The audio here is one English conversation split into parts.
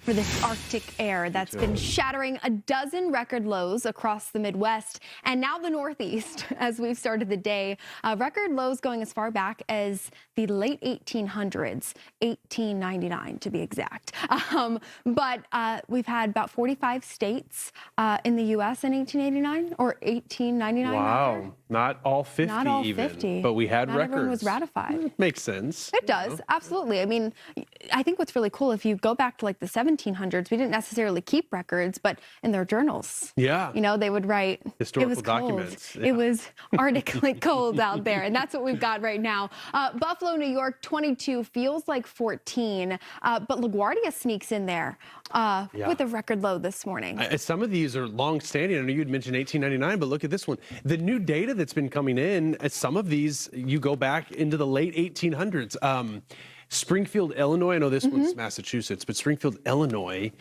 for this Arctic air that's been shattering a dozen record lows across the Midwest and now the Northeast as we've started the day. Record lows going as far back as the late 1800s, 1899 to be exact. But we've had about 45 states in the U.S. in 1889 or 1899. Wow, rather. not all 50 Not all even, 50. but we had Not records. everyone was ratified. It makes sense. It does, absolutely. I mean, I think what's really cool, if you go back to like the 1700s, we didn't necessarily keep records, but in their journals, Yeah. you know, they would write, Historical it was documents. cold. Yeah. It was arctically cold out there, and that's what we've got right now. Buffalo, New York, 22, feels like 14, but LaGuardia sneaks in there with a record low this morning. Some of these are long-standing. I know you'd mentioned 1899, but look at this one. The new data that's been coming in, some of these, you go back into the late 1800s. Springfield, Illinois, I know this one's Massachusetts, but Springfield, Illinois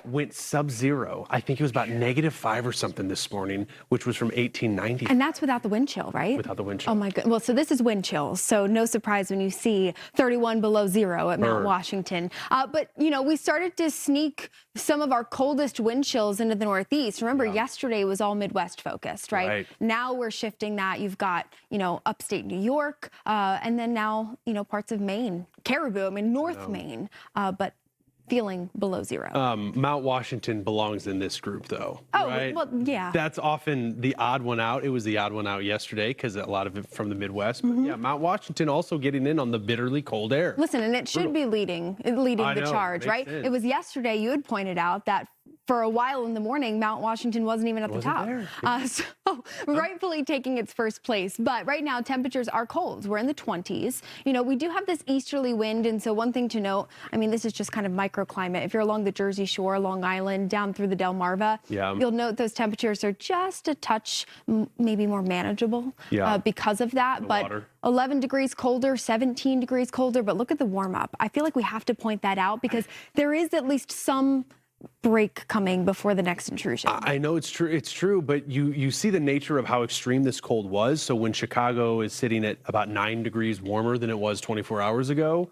went sub-zero. I think it was about -5 or something this morning, which was from 1890. And that's without the wind chill, right? Without the wind chill. Oh my God. Well, so this is wind chill. So no surprise when you see 31 below zero at Mount Washington. But, you know, we started to sneak some of our coldest wind chills into the Northeast. Remember, yesterday was all Midwest focused, right? Now we're shifting that. You've got, you know, upstate New York, and then now, you know, parts of Maine, Caribou, I mean, North Maine, but feeling below zero. Mount Washington belongs in this group, though. Oh, right? well, yeah. That's often the odd one out. It was the odd one out yesterday because a lot of it from the Midwest. But yeah, Mount Washington also getting in on the bitterly cold air. Listen, and it should be leading the charge, right? Sense. It was yesterday you had pointed out that for a while in the morning, Mount Washington wasn't even at the top. So rightfully taking its first place. But right now, temperatures are cold. We're in the 20s. You know, we do have this easterly wind. And so one thing to note, I mean, this is just kind of microclimate. If you're along the Jersey Shore, Long Island, down through the Delmarva, you'll note those temperatures are just a touch maybe more manageable because of that. But water. 11 degrees colder, 17 degrees colder. But look at the warm up. I feel like we have to point that out because there is at least some break coming before the next intrusion. I know it's true, but you see the nature of how extreme this cold was. So when Chicago is sitting at about 9 degrees warmer than it was 24 hours ago,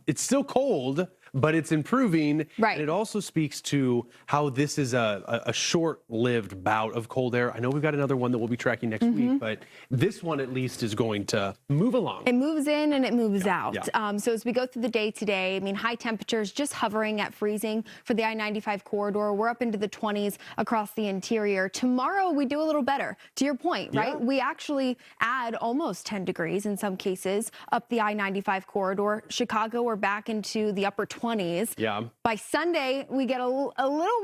it's still cold, but it's improving. Right. And it also speaks to how this is a short-lived bout of cold air. I know we've got another one that we'll be tracking next week, but this one at least is going to move along. It moves in and it moves out. So as we go through the day today, I mean, high temperatures just hovering at freezing for the I-95 corridor. We're up into the 20s across the interior. Tomorrow, we do a little better. To your point, right? We actually add almost 10 degrees in some cases up the I-95 corridor. Chicago, we're back into the upper 20s. By Sunday, we get a little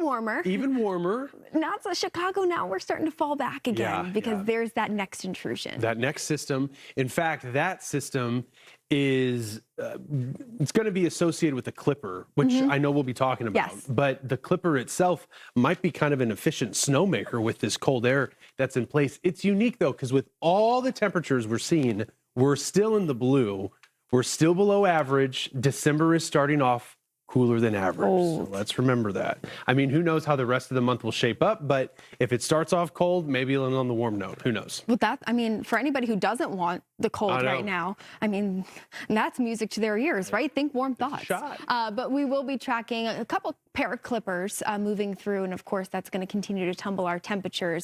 warmer. Even warmer. Not so Chicago now, we're starting to fall back again because there's that next intrusion. That next system. In fact, that system is it's going to be associated with the Clipper, which I know we'll be talking about. But the Clipper itself might be kind of an efficient snowmaker with this cold air that's in place. It's unique, though, because with all the temperatures we're seeing, we're still in the blue. We're still below average. December is starting off cooler than average. So let's remember that. I mean, who knows how the rest of the month will shape up, but if it starts off cold, maybe it'll end on the warm note. Who knows? Well, I mean, for anybody who doesn't want the cold right now, I mean, that's music to their ears, right? Think warm thoughts. But we will be tracking a couple pair of clippers moving through, and of course, that's going to continue to tumble our temperatures.